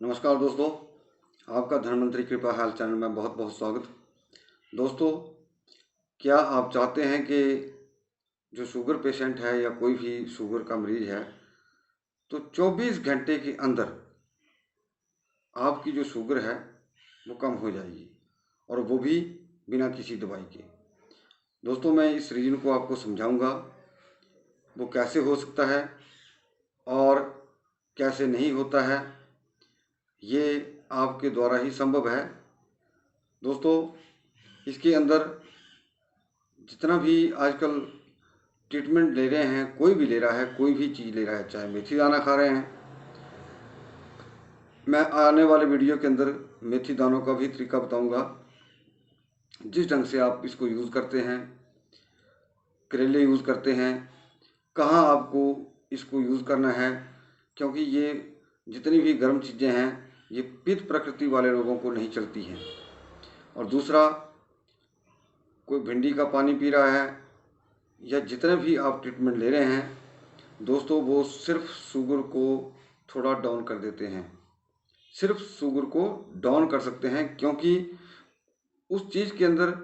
नमस्कार दोस्तों, आपका धनवंतरी कृपा हेल्थ चैनल में बहुत बहुत स्वागत। दोस्तों, क्या आप चाहते हैं कि जो शुगर पेशेंट है या कोई भी शुगर का मरीज है तो 24 घंटे के अंदर आपकी जो शुगर है वो कम हो जाएगी, और वो भी बिना किसी दवाई के। दोस्तों, मैं इस रीजन को आपको समझाऊंगा, वो कैसे हो सकता है और कैसे नहीं होता है, ये आपके द्वारा ही संभव है। दोस्तों, इसके अंदर जितना भी आजकल ट्रीटमेंट ले रहे हैं, कोई भी ले रहा है, कोई भी चीज़ ले रहा है, चाहे मेथी दाना खा रहे हैं, मैं आने वाले वीडियो के अंदर मेथी दानों का भी तरीका बताऊंगा, जिस ढंग से आप इसको यूज़ करते हैं, करेले यूज़ करते हैं, कहाँ आपको इसको यूज़ करना है, क्योंकि ये जितनी भी गर्म चीज़ें हैं ये पित्त प्रकृति वाले लोगों को नहीं चलती हैं। और दूसरा, कोई भिंडी का पानी पी रहा है या जितने भी आप ट्रीटमेंट ले रहे हैं दोस्तों, वो सिर्फ शुगर को थोड़ा डाउन कर देते हैं, सिर्फ शुगर को डाउन कर सकते हैं, क्योंकि उस चीज़ के अंदर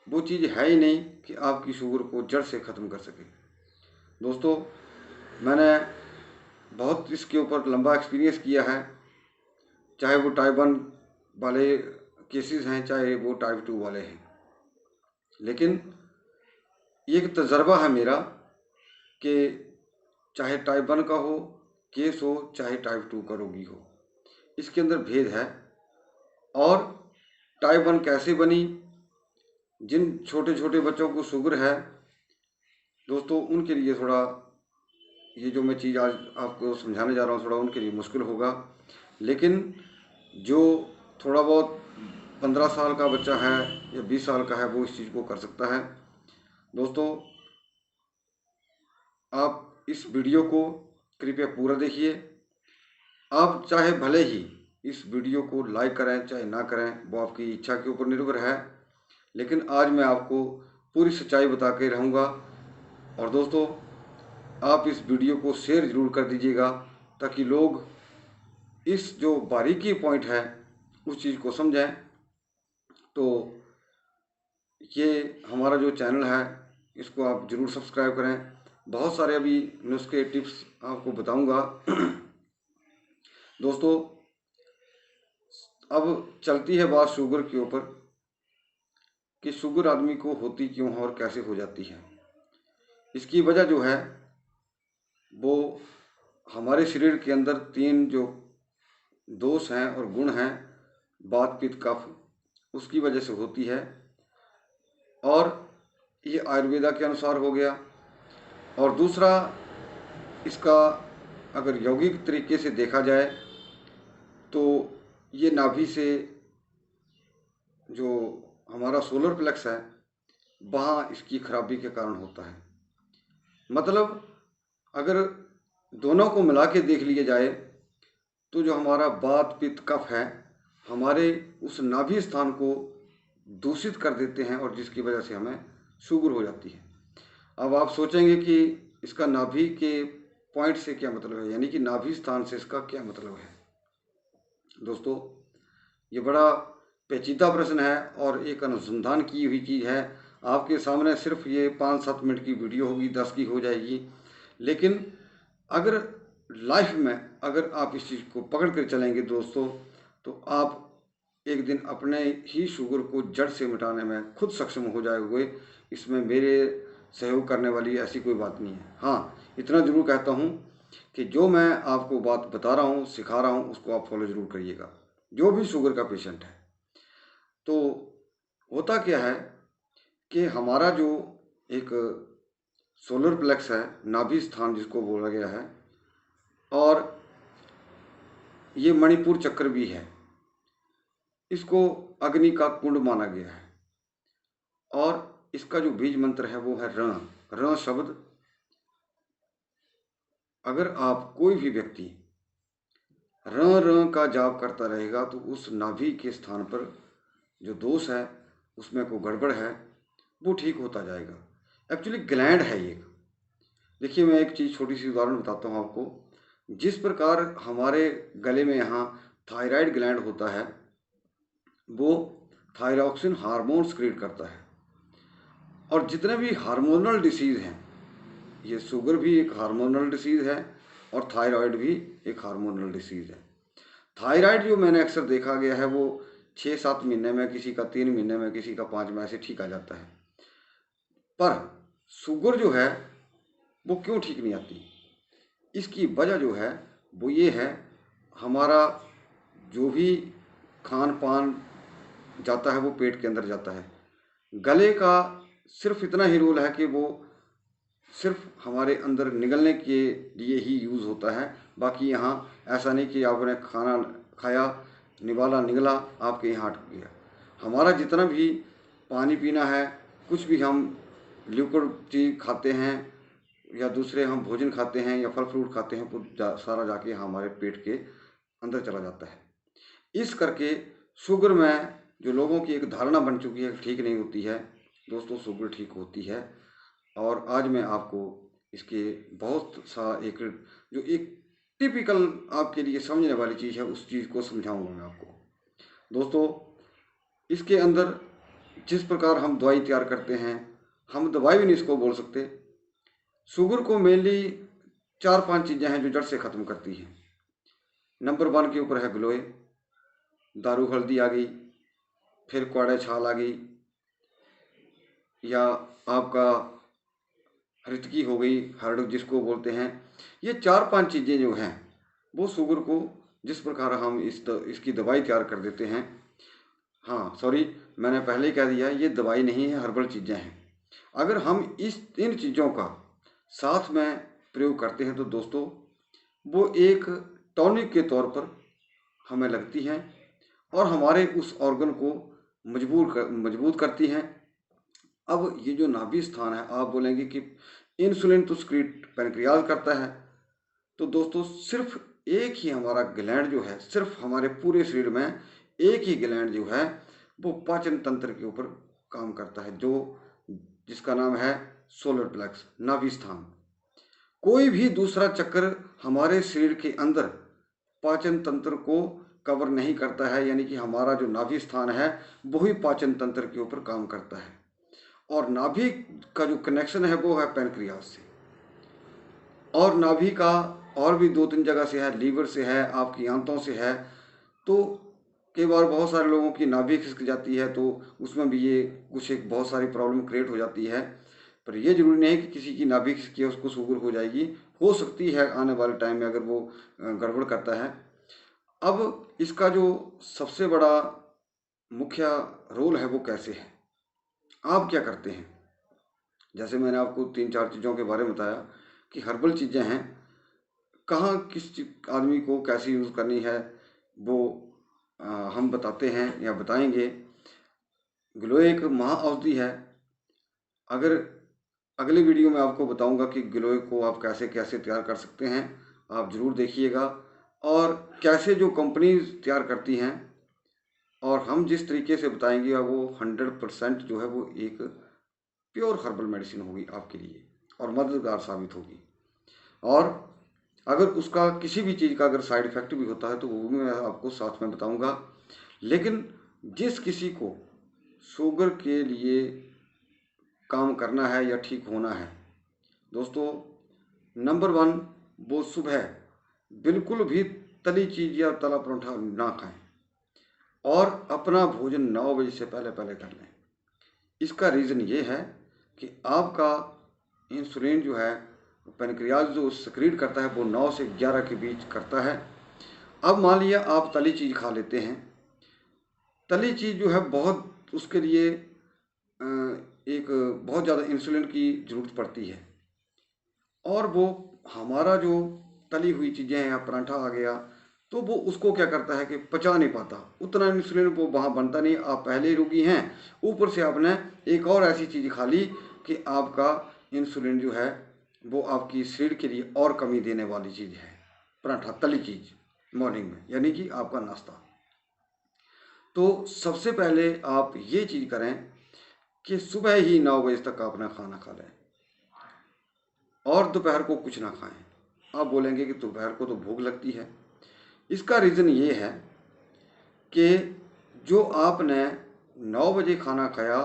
वो चीज़ है ही नहीं कि आपकी शुगर को जड़ से ख़त्म कर सके। दोस्तों, मैंने बहुत इसके ऊपर लंबा एक्सपीरियंस किया है, चाहे वो टाइप 1 वाले केसेस हैं, चाहे वो टाइप 2 वाले हैं, लेकिन एक तजर्बा है मेरा कि चाहे टाइप 1 का हो केस हो, चाहे टाइप 2 का रोगी हो, इसके अंदर भेद है। और टाइप 1 कैसे बनी, जिन छोटे छोटे बच्चों को शुगर है दोस्तों, उनके लिए थोड़ा ये जो मैं चीज़ आज आपको समझाने जा रहा हूँ थोड़ा उनके लिए मुश्किल होगा, लेकिन जो थोड़ा बहुत 15 साल का बच्चा है या 20 साल का है वो इस चीज़ को कर सकता है। दोस्तों, आप इस वीडियो को कृपया पूरा देखिए। आप चाहे भले ही इस वीडियो को लाइक करें चाहे ना करें, वो आपकी इच्छा के ऊपर निर्भर है, लेकिन आज मैं आपको पूरी सच्चाई बता के रहूँगा। और दोस्तों, आप इस वीडियो को शेयर ज़रूर कर दीजिएगा, ताकि लोग इस जो बारीकी पॉइंट है उस चीज़ को समझें। तो ये हमारा जो चैनल है इसको आप ज़रूर सब्सक्राइब करें। बहुत सारे अभी नुस्खे टिप्स आपको बताऊंगा। दोस्तों, अब चलती है बात शुगर के ऊपर कि शुगर आदमी को होती क्यों है और कैसे हो जाती है। इसकी वजह जो है वो हमारे शरीर के अंदर 3 जो दोष हैं और गुण हैं, वात पित्त कफ, उसकी वजह से होती है। और ये आयुर्वेदा के अनुसार हो गया। और दूसरा, इसका अगर यौगिक तरीके से देखा जाए तो ये नाभि से जो हमारा सोलर प्लेक्स है वहाँ इसकी खराबी के कारण होता है। मतलब अगर दोनों को मिला के देख लिया जाए तो जो हमारा वात पित्त कफ है हमारे उस नाभि स्थान को दूषित कर देते हैं, और जिसकी वजह से हमें शुगर हो जाती है। अब आप सोचेंगे कि इसका नाभि के पॉइंट से क्या मतलब है, यानी कि नाभि स्थान से इसका क्या मतलब है। दोस्तों, ये बड़ा पेचीदा प्रश्न है और एक अनुसंधान की हुई चीज़ है। आपके सामने सिर्फ ये 5-7 मिनट की वीडियो होगी, 10 की हो जाएगी, लेकिन अगर लाइफ में अगर आप इस चीज़ को पकड़ कर चलेंगे दोस्तों, तो आप एक दिन अपने ही शुगर को जड़ से मिटाने में खुद सक्षम हो जाओगे। इसमें मेरे सहयोग करने वाली ऐसी कोई बात नहीं है। हाँ, इतना ज़रूर कहता हूँ कि जो मैं आपको बात बता रहा हूँ, सिखा रहा हूँ, उसको आप फॉलो ज़रूर करिएगा, जो भी शुगर का पेशेंट है। तो होता क्या है कि हमारा जो एक सोलर प्लेक्स है, नाभि स्थान जिसको बोला गया है, और ये मणिपुर चक्र भी है, इसको अग्नि का कुंड माना गया है। और इसका जो बीज मंत्र है वो है रण। रण शब्द, अगर आप कोई भी व्यक्ति रण रण का जाप करता रहेगा तो उस नाभि के स्थान पर जो दोष है, उसमें कोई गड़बड़ है, वो ठीक होता जाएगा। एक्चुअली ग्लैंड है ये। देखिए, मैं एक चीज़ छोटी सी उदाहरण बताता हूँ आपको। जिस प्रकार हमारे गले में यहाँ थायराइड ग्लैंड होता है वो थायरॉक्सिन हार्मोन सिक्रीट करता है। और जितने भी हार्मोनल डिसीज़ हैं, ये शुगर भी एक हार्मोनल डिसीज़ है और थायराइड भी एक हार्मोनल डिसीज़ है। थायराइड जो मैंने अक्सर देखा गया है वो 6-7 महीने में, किसी का 3 महीने में, किसी का 5 में ऐसे ठीक आ जाता है। पर शुगर जो है वो क्यों ठीक नहीं आती? इसकी वजह जो है वो ये है, हमारा जो भी खान पान जाता है वो पेट के अंदर जाता है। गले का सिर्फ इतना ही रोल है कि वो सिर्फ हमारे अंदर निगलने के लिए ही यूज़ होता है। बाकी यहाँ ऐसा नहीं कि आपने खाना खाया, निवाला निगला, आपके यहाँ अटक गया। हमारा जितना भी पानी पीना है, कुछ भी हम लिक्विड चीज़ खाते हैं या दूसरे हम भोजन खाते हैं या फल फ्रूट खाते हैं, वो सारा जाके हमारे पेट के अंदर चला जाता है। इस करके शुगर में जो लोगों की एक धारणा बन चुकी है ठीक नहीं होती है, दोस्तों शुगर ठीक होती है। और आज मैं आपको इसके बहुत सा एक जो एक टिपिकल आपके लिए समझने वाली चीज़ है उस चीज़ को समझाऊंगा मैं आपको। दोस्तों, इसके अंदर जिस प्रकार हम दवाई तैयार करते हैं, हम दवाई भी नहीं इसको बोल सकते। शुगर को मेनली 4-5 चीज़ें हैं जो जड़ से ख़त्म करती हैं। नंबर 1 के ऊपर है गिलोय, दारू हल्दी आ गई, फिर कौड़े छाल आ गई, या आपका हृतकी हो गई, हर्ड जिसको बोलते हैं। ये 4-5 चीज़ें जो हैं वो शुगर को जिस प्रकार हम इसकी दवाई तैयार कर देते हैं। हाँ सॉरी, मैंने पहले ही कह दिया, ये दवाई नहीं है, हर्बल चीज़ें हैं। अगर हम इन चीज़ों का साथ में प्रयोग करते हैं तो दोस्तों वो एक टॉनिक के तौर पर हमें लगती हैं और हमारे उस ऑर्गन को मजबूत करती हैं। अब ये जो नाभि स्थान है, आप बोलेंगे कि इंसुलिन तो सिक्रीट पैनक्रियाज करता है, तो दोस्तों सिर्फ एक ही हमारा ग्लैंड जो है, सिर्फ हमारे पूरे शरीर में एक ही ग्लैंड जो है वो पाचन तंत्र के ऊपर काम करता है, जो जिसका नाम है सोलर प्लेक्स, नाभि स्थान। कोई भी दूसरा चक्कर हमारे शरीर के अंदर पाचन तंत्र को कवर नहीं करता है, यानी कि हमारा जो नाभि स्थान है वही पाचन तंत्र के ऊपर काम करता है। और नाभि का जो कनेक्शन है वो है पैनक्रियाज से, और नाभि का और भी 2-3 जगह से है, लीवर से है, आपकी आंतों से है। तो कई बार बहुत सारे लोगों की नाभि खिसक जाती है तो उसमें भी ये कुछ एक बहुत सारी प्रॉब्लम क्रिएट हो जाती है। पर ये जरूरी नहीं है कि किसी की नाभि खिसकी है उसको शुगर हो जाएगी, हो सकती है आने वाले टाइम में अगर वो गड़बड़ करता है। अब इसका जो सबसे बड़ा मुख्य रोल है वो कैसे है, आप क्या करते हैं? जैसे मैंने आपको 3-4 चीज़ों के बारे में बताया कि हर्बल चीज़ें हैं, कहाँ किस आदमी को कैसे यूज़ करनी है वो हम बताते हैं या बताएंगे। गिलोय एक महा औषधि है। अगर अगले वीडियो में आपको बताऊंगा कि गिलोय को आप कैसे कैसे तैयार कर सकते हैं, आप ज़रूर देखिएगा। और कैसे जो कंपनीज तैयार करती हैं और हम जिस तरीके से बताएंगे वो 100% जो है वो एक प्योर हर्बल मेडिसिन होगी आपके लिए और मददगार साबित होगी। और अगर उसका किसी भी चीज़ का अगर साइड इफ़ेक्ट भी होता है तो वो भी मैं आपको साथ में बताऊंगा। लेकिन जिस किसी को शुगर के लिए काम करना है या ठीक होना है दोस्तों, नंबर 1 वो सुबह बिल्कुल भी तली चीज़ या तला परोठा ना खाएं और अपना भोजन 9 बजे से पहले पहले कर लें। इसका रीज़न ये है कि आपका इंसुलिन जो है पैनक्रियाज जो सिक्रीट करता है वो 9 से 11 के बीच करता है। अब मान लिया आप तली चीज़ खा लेते हैं, तली चीज़ जो है बहुत उसके लिए एक बहुत ज़्यादा इंसुलिन की ज़रूरत पड़ती है और वो हमारा जो तली हुई चीज़ें हैं या पराठा आ गया तो वो उसको क्या करता है कि पचा नहीं पाता, उतना इंसुलिन वो वहाँ बनता नहीं। आप पहले ही रोगी हैं, ऊपर से आपने एक और ऐसी चीज़ खा ली कि आपका इंसुलिन जो है वो आपकी शरीर के लिए और कमी देने वाली चीज़ है, पराठा तली चीज़ मॉर्निंग में, यानी कि आपका नाश्ता। तो सबसे पहले आप ये चीज़ करें कि सुबह ही 9 बजे तक अपना खाना खा लें और दोपहर को कुछ ना खाएं। आप बोलेंगे कि दोपहर को तो भूख लगती है। इसका रीज़न ये है कि जो आपने 9 बजे खाना खाया,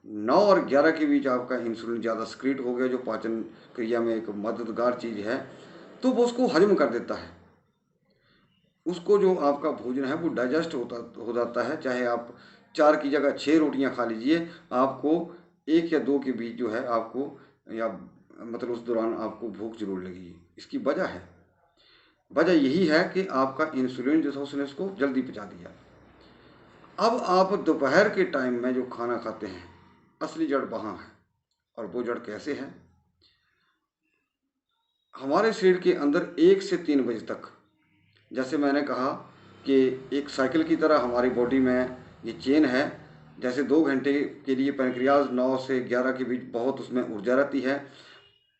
9 और 11 के बीच आपका इंसुलिन ज़्यादा सिक्रीट हो गया, जो पाचन क्रिया में एक मददगार चीज़ है, तो वो उसको हजम कर देता है। उसको जो आपका भोजन है वो डाइजेस्ट हो जाता है। चाहे आप 4 की जगह 6 रोटियां खा लीजिए, आपको 1 या 2 के बीच जो है आपको, या मतलब उस दौरान आपको भूख जरूर लगेगी। इसकी वजह यही है कि आपका इंसुलिन जो था उसने उसको जल्दी पचा दिया। अब आप दोपहर के टाइम में जो खाना खाते हैं, असली जड़ वहाँ है। और वो जड़ कैसे है? हमारे शरीर के अंदर 1 से 3 बजे तक, जैसे मैंने कहा कि एक साइकिल की तरह हमारी बॉडी में ये चेन है। जैसे 2 घंटे के लिए पैंक्रियाज 9 से 11 के बीच बहुत उसमें ऊर्जा रहती है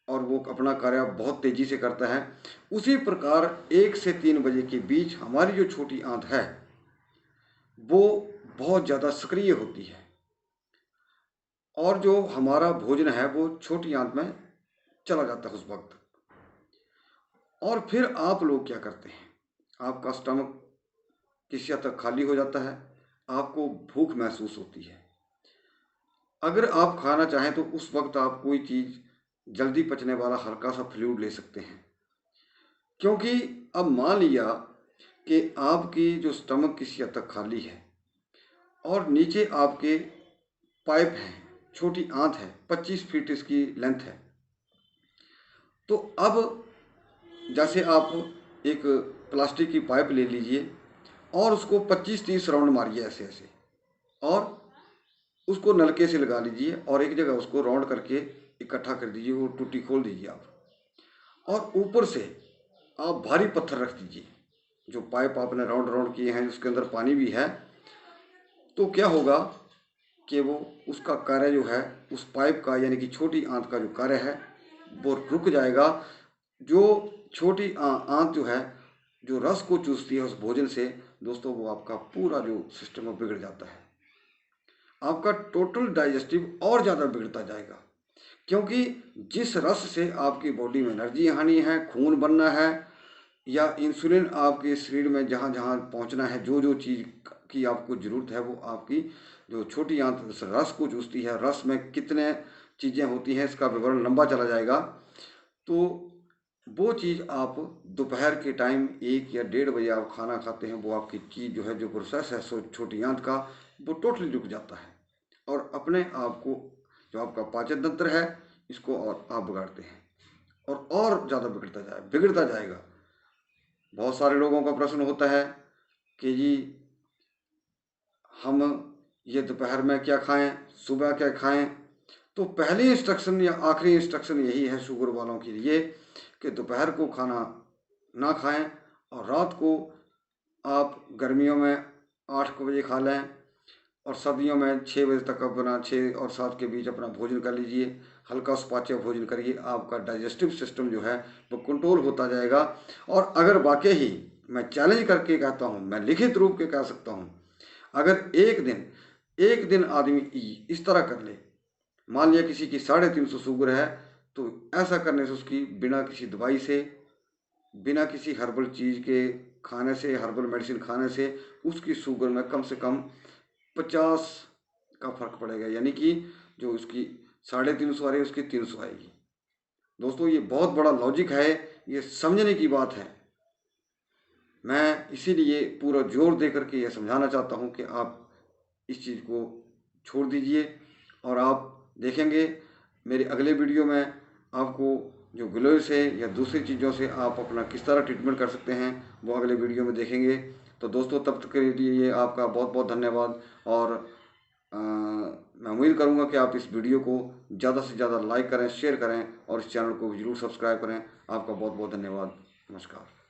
और वो अपना कार्य बहुत तेज़ी से करता है। उसी प्रकार 1 से 3 बजे के बीच हमारी जो छोटी आंत है वो बहुत ज़्यादा सक्रिय होती है, और जो हमारा भोजन है वो छोटी आंत में चला जाता है उस वक्त। और फिर आप लोग क्या करते हैं, आपका स्टमक किसी हद तक खाली हो जाता है, आपको भूख महसूस होती है। अगर आप खाना चाहें तो उस वक्त आप कोई चीज़ जल्दी पचने वाला हल्का सा फ्लूइड ले सकते हैं, क्योंकि अब मान लिया कि आपकी जो स्टमक किसी हद तक खाली है और नीचे आपके पाइप हैं, छोटी आंत है, 25 फीट इसकी लेंथ है। तो अब जैसे आप एक प्लास्टिक की पाइप ले लीजिए और उसको 25-30 राउंड मारिए ऐसे ऐसे, और उसको नलके से लगा लीजिए और एक जगह उसको राउंड करके इकट्ठा कर दीजिए, वो टूटी खोल दीजिए आप, और ऊपर से आप भारी पत्थर रख दीजिए। जो पाइप आपने राउंड राउंड किए हैं उसके अंदर पानी भी है, तो क्या होगा कि वो उसका कार्य जो है उस पाइप का, यानी कि छोटी आंत का जो कार्य है वो रुक जाएगा। जो छोटी आंत जो है, जो रस को चूसती है उस भोजन से, दोस्तों वो आपका पूरा जो सिस्टम है बिगड़ जाता है। आपका टोटल डाइजेस्टिव और ज़्यादा बिगड़ता जाएगा, क्योंकि जिस रस से आपकी बॉडी में एनर्जी आनी है, खून बनना है, या इंसुलिन आपके शरीर में जहाँ जहाँ पहुँचना है, जो जो चीज़ की आपको ज़रूरत है, वो आपकी जो छोटी आंत रस को चूसती है। रस में कितने चीज़ें होती हैं इसका विवरण लंबा चला जाएगा। तो वो चीज़ आप दोपहर के टाइम 1 या 1:30 बजे आप खाना खाते हैं, वो आपकी चीज़ जो है, जो प्रोसेस है सो छोटी आंत का, वो टोटली रुक जाता है और अपने आप को, जो आपका पाचन तंत्र है, इसको और आप बिगाड़ते हैं और ज़्यादा बिगड़ता जाएगा। बहुत सारे लोगों का प्रश्न होता है कि जी हम ये दोपहर में क्या खाएं, सुबह क्या खाएं। तो पहली इंस्ट्रक्शन या आखिरी इंस्ट्रक्शन यही है शुगर वालों के लिए कि दोपहर को खाना ना खाएं, और रात को आप गर्मियों में 8 बजे खा लें और सर्दियों में 6 बजे तक अपना 6 और 7 के बीच अपना भोजन कर लीजिए। हल्का सुपाच्य भोजन करिए, आपका डाइजेस्टिव सिस्टम जो है वो कंट्रोल होता जाएगा। और अगर वाकई ही मैं चैलेंज करके कहता हूँ, मैं लिखित रूप के कह सकता हूँ, अगर एक दिन आदमी इस तरह कर ले, मान लिया किसी की 350 शुगर है, तो ऐसा करने से उसकी बिना किसी दवाई से, बिना किसी हर्बल चीज़ के खाने से, हर्बल मेडिसिन खाने से, उसकी शुगर में कम से कम 50 का फर्क पड़ेगा। यानी कि जो उसकी 350 आ रही है उसकी 300 आएगी। दोस्तों ये बहुत बड़ा लॉजिक है, ये समझने की बात है। मैं इसीलिए पूरा जोर दे करके यह समझाना चाहता हूँ कि आप इस चीज़ को छोड़ दीजिए, और आप देखेंगे मेरे अगले वीडियो में आपको जो ग्लोव से या दूसरी चीज़ों से आप अपना किस तरह ट्रीटमेंट कर सकते हैं, वो अगले वीडियो में देखेंगे। तो दोस्तों तब तक के लिए आपका बहुत बहुत धन्यवाद, और मैं उम्मीद करूंगा कि आप इस वीडियो को ज़्यादा से ज़्यादा लाइक करें, शेयर करें और इस चैनल को जरूर सब्सक्राइब करें। आपका बहुत बहुत धन्यवाद। नमस्कार।